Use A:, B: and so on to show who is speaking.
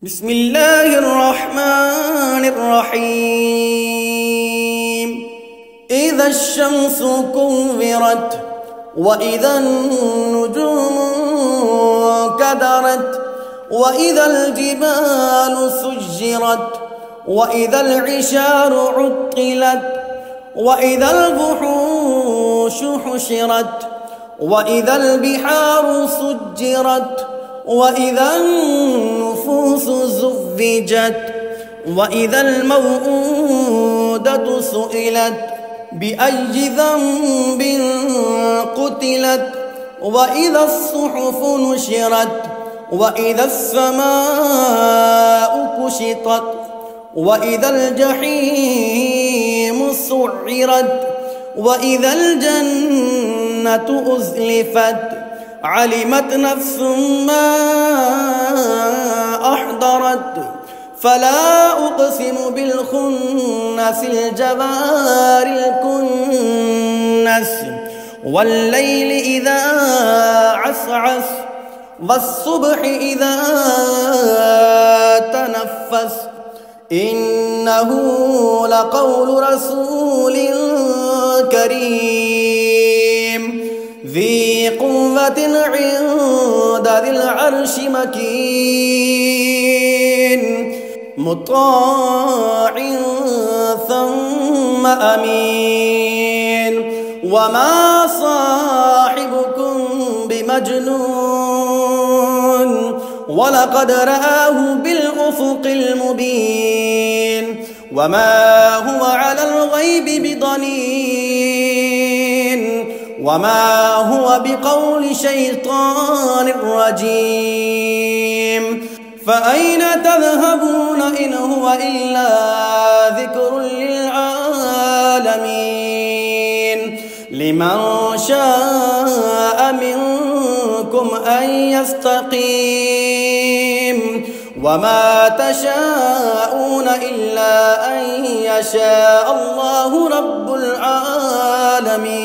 A: بسم الله الرحمن الرحيم. إذا الشمس كورت وإذا النجوم كدرت وإذا الجبال سجرت وإذا العشار عطلت وإذا الوحوش حشرت وإذا البحار سجرت وإذا النفوس زوجت وإذا الموءودة سئلت بأي ذنب قتلت وإذا الصحف نشرت وإذا السماء كشطت وإذا الجحيم سعرت وإذا الجنة أزلفت علمت نفس ما أحضرت فلا أقسم بالخنس الجوار الكنس والليل إذا عسعس والصبح إذا تنفس إنه لقول رسول كريم ذي قوة عند ذي العرش مكين مطاع ثم أمين وما صاحبكم بمجنون ولقد رآه بالأفق المبين وما هو على الغيب بضنين وما هو بقول شيطان رجيم فأين تذهبون إن هو إلا ذكر للعالمين لمن شاء منكم أن يستقيم وما تشاءون إلا أن يشاء الله رب العالمين.